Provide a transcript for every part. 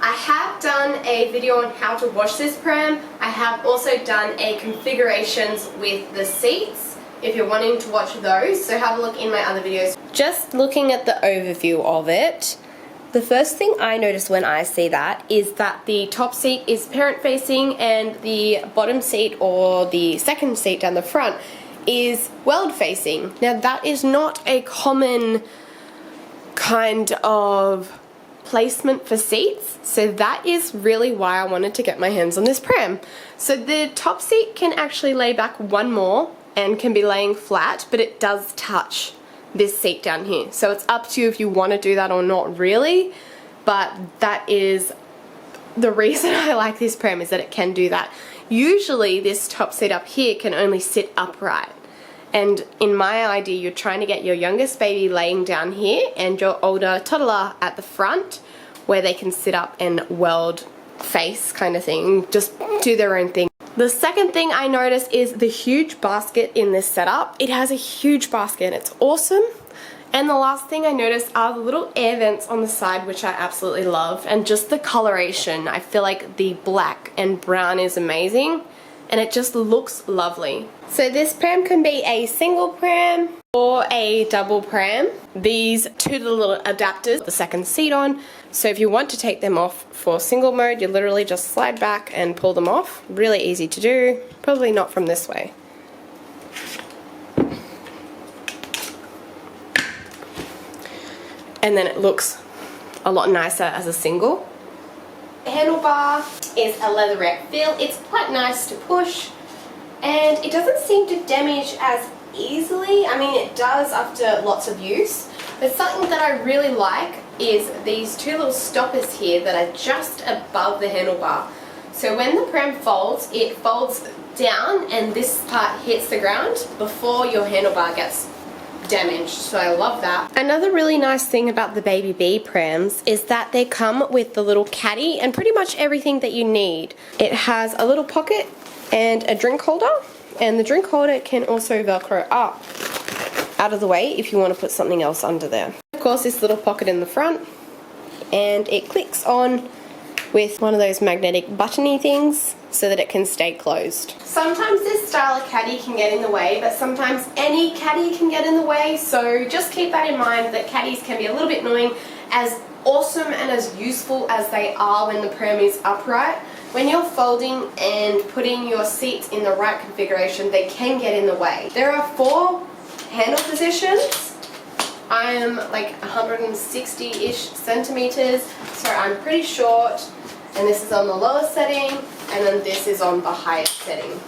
I have done a video on how to wash this pram. I have also done a configurations with the seats if you're wanting to watch those, so have a look in my other videos. Just looking at the overview of it, the first thing I notice when I see that is that the top seat is parent facing and the bottom seat, or the second seat down the front, is world facing. Now that is not a common kind of placement for seats, so that is really why I wanted to get my hands on this pram. So the top seat can actually lay back one more and can be laying flat, but it does touch this seat down here, so it's up to you if you want to do that or not really, but that is the reason I like this pram, is that it can do that. Usually this top seat up here can only sit upright, and in my idea you're trying to get your youngest baby laying down here and your older toddler at the front where they can sit up and world face kind of thing, just do their own thing. The second thing I noticed is the huge basket in this setup. It has a huge basket, it's awesome. And the last thing I noticed are the little air vents on the side, which I absolutely love, and just the coloration. I feel like the black and brown is amazing and it just looks lovely. So this pram can be a single pram or a double pram. These two little adapters, the second seat on, so if you want to take them off for single mode, you literally just slide back and pull them off. Really easy to do, probably not from this way. And then it looks a lot nicer as a single. The handlebar is a leatherette feel. It's quite nice to push and it doesn't seem to damage as easily. I mean, it does after lots of use, but something that I really like is these two little stoppers here that are just above the handlebar. So when the pram folds, it folds down and this part hits the ground before your handlebar gets damaged, so I love that. Another really nice thing about the Babybee prams is that they come with the little caddy and pretty much everything that you need. It has a little pocket and a drink holder, and the drink holder can also velcro up out of the way if you want to put something else under there. Of course, this little pocket in the front, and it clicks on with one of those magnetic buttony things so that it can stay closed. Sometimes this style of caddy can get in the way, but sometimes any caddy can get in the way, so just keep that in mind, that caddies can be a little bit annoying. As awesome and as useful as they are when the pram is upright, when you're folding and putting your seats in the right configuration, they can get in the way. There are 4 handle positions. I am like 160-ish centimeters, so I'm pretty short, and this is on the lowest setting, and then this is on the highest setting.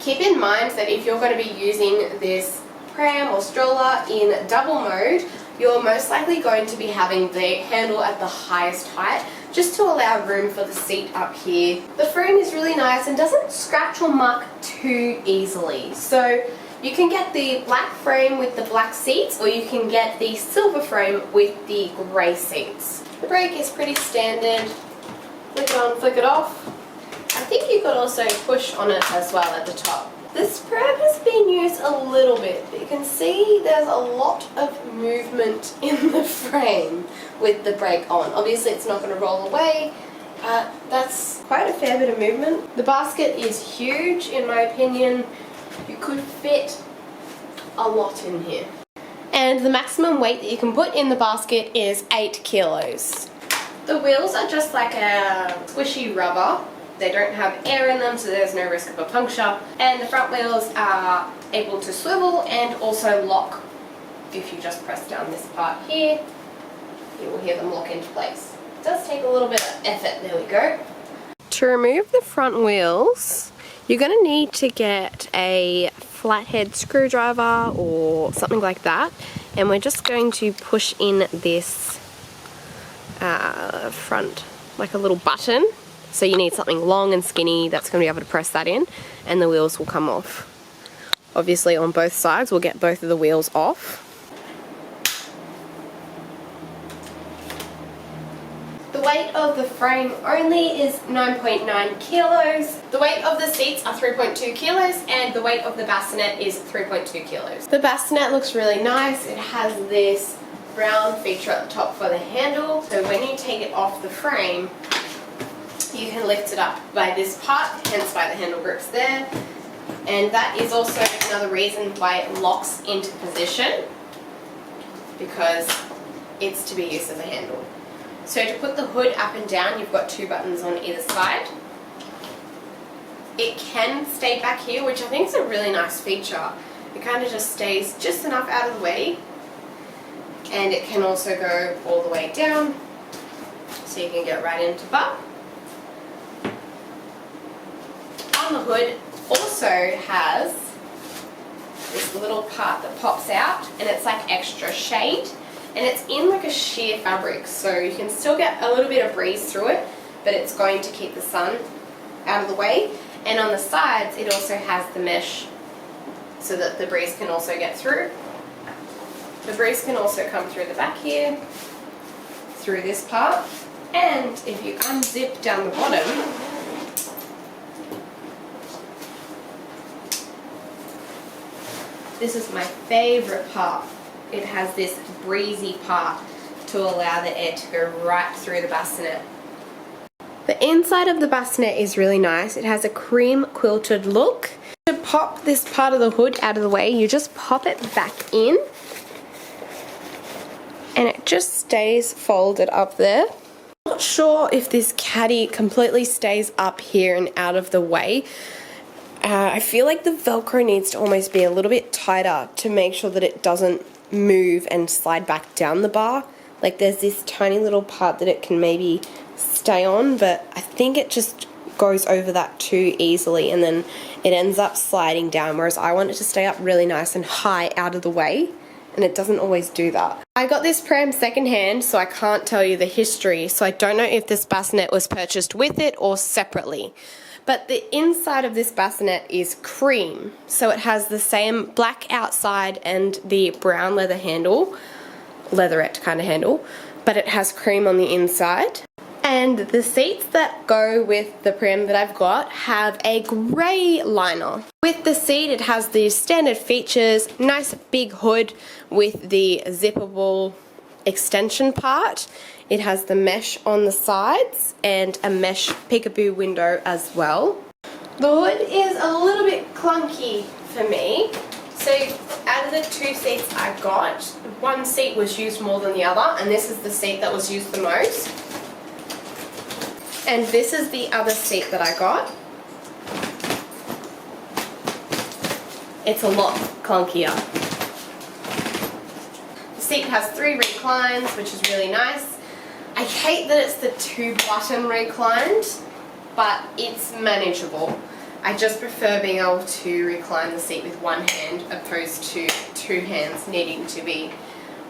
Keep in mind that if you're going to be using this pram or stroller in double mode, you're most likely going to be having the handle at the highest height, just to allow room for the seat up here. The frame is really nice and doesn't scratch or mark too easily. So you can get the black frame with the black seats, or you can get the silver frame with the grey seats. The brake is pretty standard. Flick it on, flick it off. I think you could also push on it as well at the top. This pram has been used a little bit, but you can see there's a lot of movement in the frame with the brake on. Obviously it's not going to roll away, but that's quite a fair bit of movement. The basket is huge in my opinion. You could fit a lot in here. And the maximum weight that you can put in the basket is 8 kilos. The wheels are just like a squishy rubber. They don't have air in them, so there's no risk of a puncture. And the front wheels are able to swivel and also lock. If you just press down this part here, you will hear them lock into place. It does take a little bit of effort. There we go. To remove the front wheels, you're going to need to get a flathead screwdriver or something like that, and we're just going to push in this front, like a little button. So you need something long and skinny that's going to be able to press that in, and the wheels will come off. Obviously on both sides we'll get both of the wheels off. The weight of the frame only is 9.9 kilos. The weight of the seats are 3.2 kilos and the weight of the bassinet is 3.2 kilos. The bassinet looks really nice. It has this brown feature at the top for the handle. So when you take it off the frame, you can lift it up by this part, hence why the handle grips there. And that is also another reason why it locks into position, because it's to be used as a handle. So to put the hood up and down, you've got 2 buttons on either side. It can stay back here, which I think is a really nice feature. It kind of just stays just enough out of the way, and it can also go all the way down, so you can get right into bar. On the hood also has this little part that pops out, and it's like extra shade, and it's in like a sheer fabric, so you can still get a little bit of breeze through it, but it's going to keep the sun out of the way. And on the sides it also has the mesh so that the breeze can also get through. The breeze can also come through the back here, through this part, and if you unzip down the bottom, this is my favourite part. It has this breezy part to allow the air to go right through the bassinet. The inside of the bassinet is really nice. It has a cream quilted look. To pop this part of the hood out of the way, you just pop it back in, and it just stays folded up there. I'm not sure if this caddy completely stays up here and out of the way. I feel like the Velcro needs to almost be a little bit tighter to make sure that it doesn't move and slide back down the bar. Like there's this tiny little part that it can maybe stay on, but I think it just goes over that too easily, and then it ends up sliding down, whereas I want it to stay up really nice and high out of the way, and it doesn't always do that. I got this pram secondhand, so I can't tell you the history, so I don't know if this bassinet was purchased with it or separately. But the inside of this bassinet is cream, so it has the same black outside and the brown leather handle, leatherette kind of handle, but it has cream on the inside. And the seats that go with the pram that I've got have a grey liner. With the seat it has the standard features, nice big hood with the zippable extension part. It has the mesh on the sides and a mesh peekaboo window as well. The hood is a little bit clunky for me. So out of the 2 seats I got, one seat was used more than the other, and this is the seat that was used the most. And this is the other seat that I got. It's a lot clunkier. The seat has 3 reclines, which is really nice. I hate that it's the 2-button reclined, but it's manageable. I just prefer being able to recline the seat with one hand opposed to 2 hands needing to be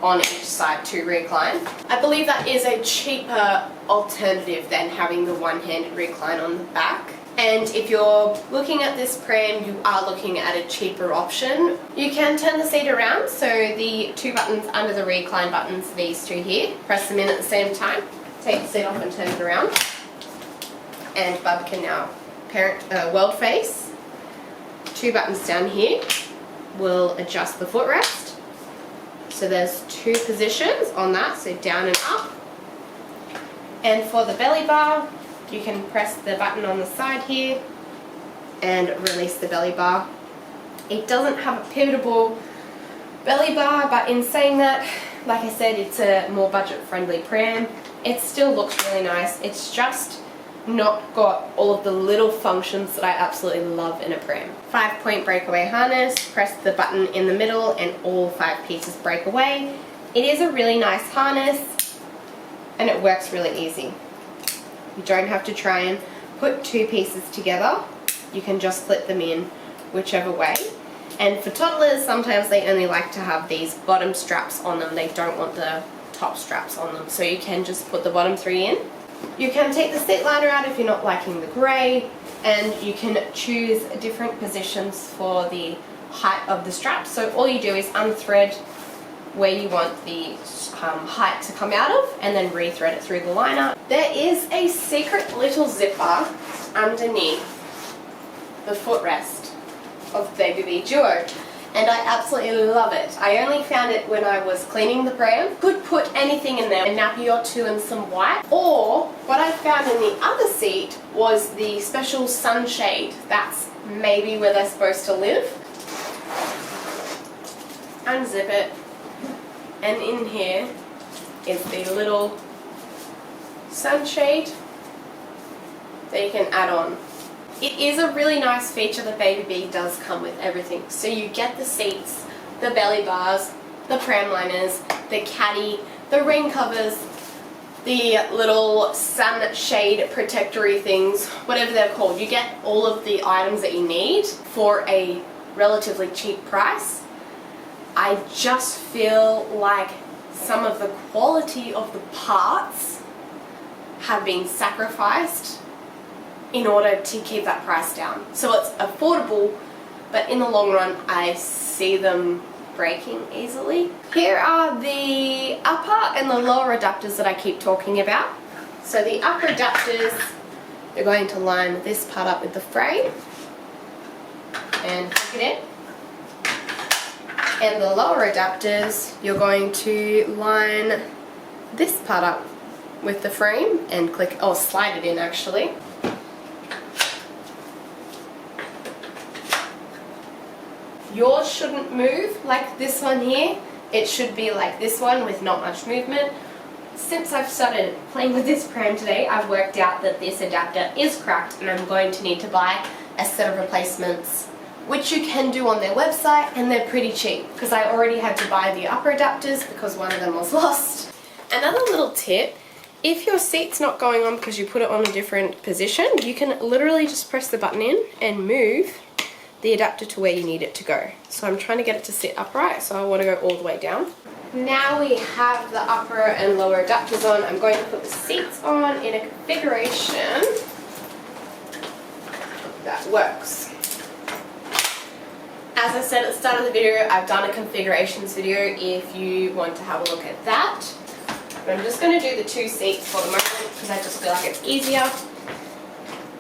on each side to recline. I believe that is a cheaper alternative than having the one-handed recline on the back. And if you're looking at this pram, you are looking at a cheaper option. You can turn the seat around, so the 2 buttons under the recline buttons, these 2 here, press them in at the same time, take the seat off and turn it around. And Bub can now world face. 2 buttons down here will adjust the footrest. So there's 2 positions on that, so down and up. And for the belly bar, you can press the button on the side here and release the belly bar. It doesn't have a pivotable belly bar, but in saying that, like I said, it's a more budget-friendly pram. It still looks really nice. It's just not got all of the little functions that I absolutely love in a pram. 5-point breakaway harness, press the button in the middle and all 5 pieces break away. It is a really nice harness and it works really easy. You don't have to try and put 2 pieces together. You can just slip them in whichever way. And for toddlers, sometimes they only like to have these bottom straps on them. They don't want the top straps on them, so you can just put the bottom 3 in. You can take the seat liner out if you're not liking the grey, and you can choose different positions for the height of the straps. So all you do is unthread where you want the height to come out of and then re-thread it through the liner. There is a secret little zipper underneath the footrest of Babybee Duo, and I absolutely love it. I only found it when I was cleaning the pram. Could put anything in there, a nappy or two and some white. Or what I found in the other seat was the special sunshade. That's maybe where they're supposed to live. Unzip it, and in here is the little sunshade that you can add on. It is a really nice feature that Babybee does come with everything. So you get the seats, the belly bars, the pram liners, the caddy, the rain covers, the little sunshade protectory things, whatever they're called. You get all of the items that you need for a relatively cheap price. I just feel like some of the quality of the parts have been sacrificed in order to keep that price down. So it's affordable, but in the long run I see them breaking easily. Here are the upper and the lower adapters that I keep talking about. So the upper adapters, you're going to line this part up with the frame and hook it in. And the lower adapters, you're going to line this part up with the frame and click, or slide it in actually. Yours shouldn't move like this one here. It should be like this one with not much movement. Since I've started playing with this pram today, I've worked out that this adapter is cracked and I'm going to need to buy a set of replacements, which you can do on their website, and they're pretty cheap because I already had to buy the upper adapters because one of them was lost. Another little tip, if your seat's not going on because you put it on a different position, you can literally just press the button in and move the adapter to where you need it to go. So I'm trying to get it to sit upright, so I want to go all the way down. Now we have the upper and lower adapters on. I'm going to put the seats on in a configuration that works. As I said at the start of the video, I've done a configurations video if you want to have a look at that. But I'm just going to do the two seats for the moment because I just feel like it's easier.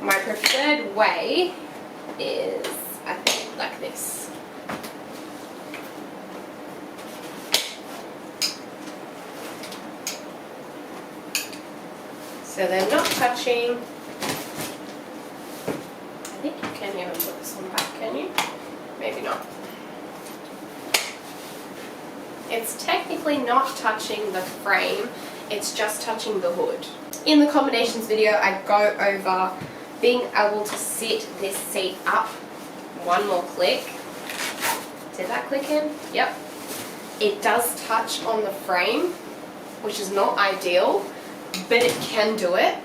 My preferred way is, I think, like this. So they're not touching. I think you can even put this one back, can you? Maybe not. It's technically not touching the frame, it's just touching the hood. In the combinations video, I go over being able to sit this seat up. One more click. Did that click in? Yep. It does touch on the frame, which is not ideal, but it can do it.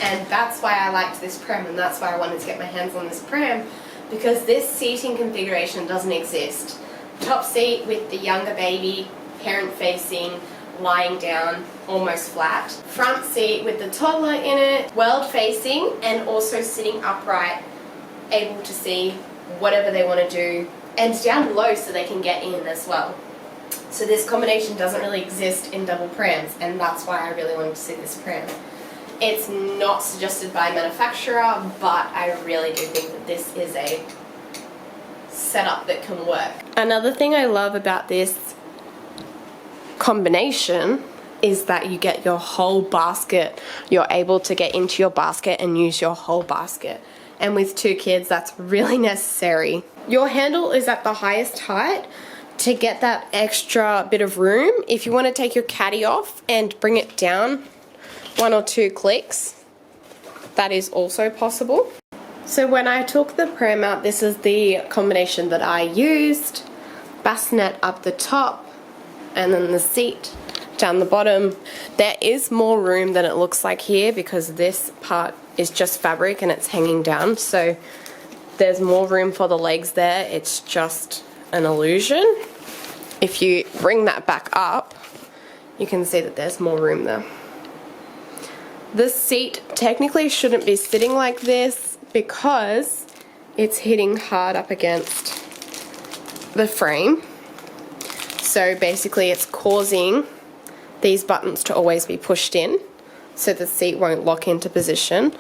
And that's why I liked this pram, and that's why I wanted to get my hands on this pram, because this seating configuration doesn't exist. Top seat with the younger baby, parent facing, lying down, almost flat. Front seat with the toddler in it, world facing, and also sitting upright, able to see whatever they want to do, and down low so they can get in as well. So this combination doesn't really exist in double prams, and that's why I really wanted to see this pram. It's not suggested by manufacturer, but I really do think that this is a setup that can work. Another thing I love about this combination is that you get your whole basket. You're able to get into your basket and use your whole basket. And with 2 kids, that's really necessary. Your handle is at the highest height to get that extra bit of room. If you want to take your caddy off and bring it down 1 or 2 clicks, that is also possible. So when I took the pram out, this is the combination that I used. Bassinet up the top, and then the seat down the bottom. There is more room than it looks like here because this part is just fabric and it's hanging down, so there's more room for the legs there. It's just an illusion. If you bring that back up, you can see that there's more room there. This seat technically shouldn't be sitting like this because it's hitting hard up against the frame. So basically it's causing these buttons to always be pushed in, so the seat won't lock into position.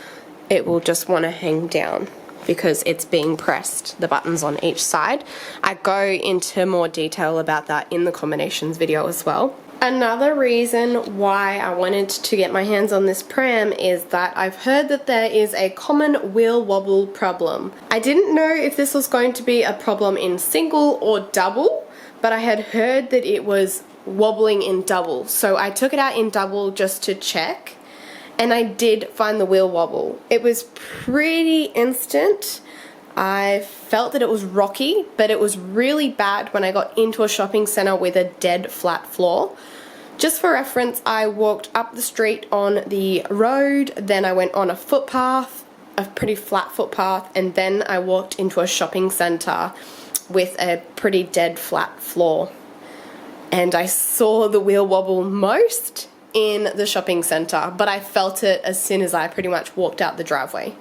It will just want to hang down because it's being pressed, the buttons on each side. I go into more detail about that in the combinations video as well. Another reason why I wanted to get my hands on this pram is that I've heard that there is a common wheel wobble problem. I didn't know if this was going to be a problem in single or double, but I had heard that it was wobbling in double. So I took it out in double just to check, and I did find the wheel wobble. It was pretty instant. I felt that it was rocky, but it was really bad when I got into a shopping center with a dead flat floor. Just for reference, I walked up the street on the road, then I went on a footpath, a pretty flat footpath, and then I walked into a shopping center with a pretty dead flat floor. And I saw the wheel wobble most in the shopping center, but I felt it as soon as I pretty much walked out the driveway.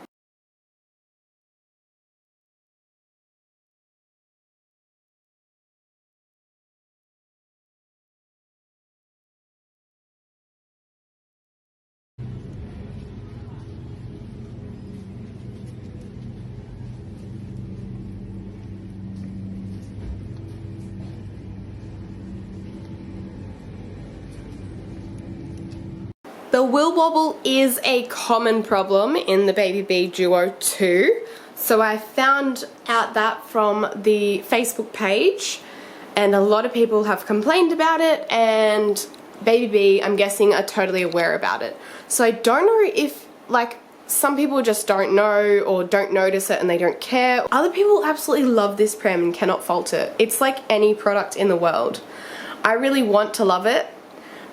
The wheel wobble is a common problem in the Babybee Duo 2. So I found out that from the Facebook page, and a lot of people have complained about it, and Babybee, I'm guessing, are totally aware about it. So I don't know if, like, some people just don't know or don't notice it and they don't care. Other people absolutely love this pram and cannot fault it. It's like any product in the world. I really want to love it,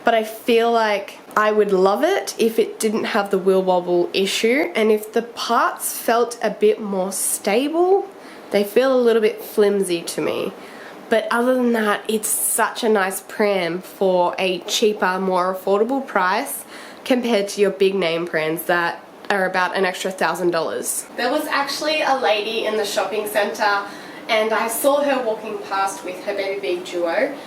but I feel like I would love it if it didn't have the wheel wobble issue, and if the parts felt a bit more stable. They feel a little bit flimsy to me. But other than that, it's such a nice pram for a cheaper, more affordable price compared to your big name prams that are about an extra $1,000. There was actually a lady in the shopping centre, and I saw her walking past with her Babybee Duo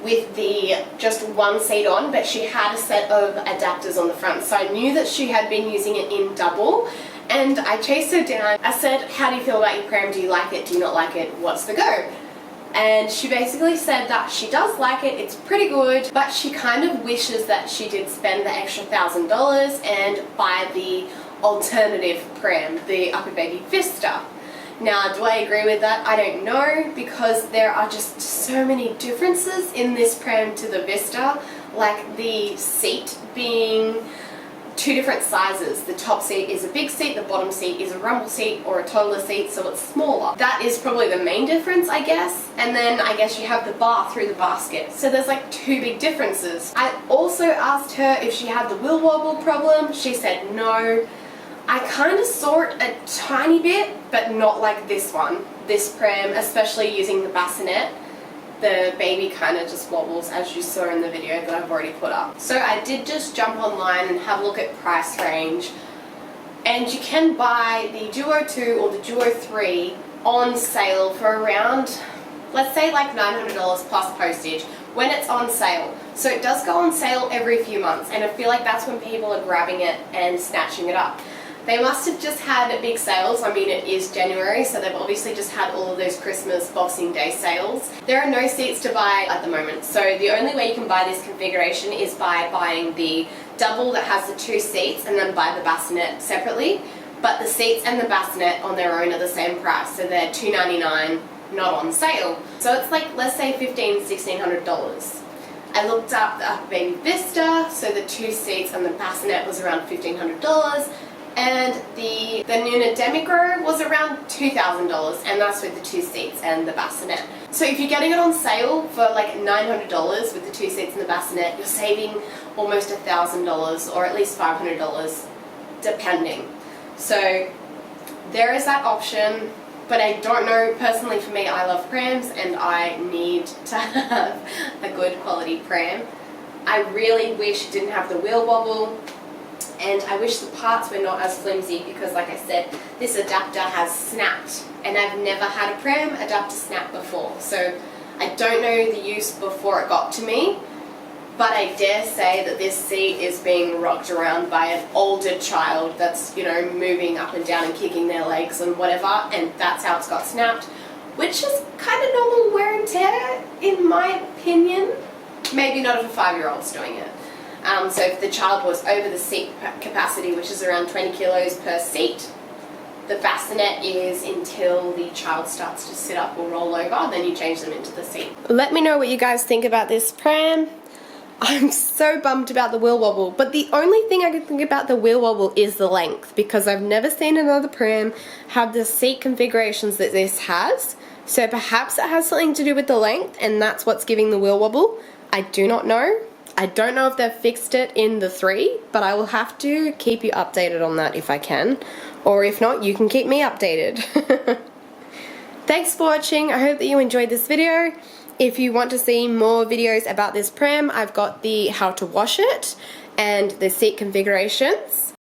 with the just one seat on, but she had a set of adapters on the front, so I knew that she had been using it in double. And I chased her down. I said, how do you feel about your pram? Do you like it? Do you not like it? What's the go? And she basically said that she does like it, it's pretty good, but she kind of wishes that she did spend the extra $1,000 and buy the alternative pram, the Upper Baby Vista. Now, do I agree with that? I don't know, because there are just so many differences in this pram to the Vista, like the seat being two different sizes. The top seat is a big seat, the bottom seat is a rumble seat or a toddler seat, so it's smaller. That is probably the main difference, I guess. And then I guess you have the bar through the basket. So there's like two big differences. I also asked her if she had the wheel wobble problem. She said no. I kind of saw it a tiny bit, but not like this one. This pram, especially using the Bassinet, the baby kind of just wobbles, as you saw in the video that I've already put up. So I did just jump online and have a look at price range, and you can buy the Duo 2 or the Duo 3 on sale for around, let's say like $900 plus postage when it's on sale. So it does go on sale every few months, and I feel like that's when people are grabbing it and snatching it up. They must have just had big sales. I mean, it is January, so they've obviously just had all of those Christmas Boxing Day sales. There are no seats to buy at the moment, so the only way you can buy this configuration is by buying the double that has the two seats and then buy the Bassinet separately. But the seats and the Bassinet on their own are the same price, so they're $299, not on sale. So it's like, let's say $1,500, $1,600. I looked up the Upper Baby Vista, so the two seats and the Bassinet was around $1,500. And the Nuna Demigro was around $2,000, and that's with the two seats and the Bassinet. So if you're getting it on sale for like $900 with the two seats and the Bassinet, you're saving almost $1,000 or at least $500 depending. So there is that option, but I don't know, personally for me, I love prams and I need to have a good quality pram. I really wish it didn't have the wheel wobble. And I wish the parts were not as flimsy, because like I said, this adapter has snapped, and I've never had a pram adapter snap before. So I don't know the use before it got to me, but I dare say that this seat is being rocked around by an older child that's, you know, moving up and down and kicking their legs and whatever, and that's how it's got snapped, which is kind of normal wear and tear in my opinion. Maybe not if a 5-year-old's doing it. So if the child was over the seat capacity, which is around 20 kilos per seat, the bassinet is until the child starts to sit up or roll over, then you change them into the seat. Let me know what you guys think about this pram. I'm so bummed about the wheel wobble, but the only thing I can think about the wheel wobble is the length, because I've never seen another pram have the seat configurations that this has. So perhaps it has something to do with the length and that's what's giving the wheel wobble. I do not know. I don't know if they've fixed it in the 3, but I will have to keep you updated on that if I can. Or if not, you can keep me updated. Thanks for watching. I hope that you enjoyed this video. If you want to see more videos about this pram, I've got the how to wash it and the seat configurations.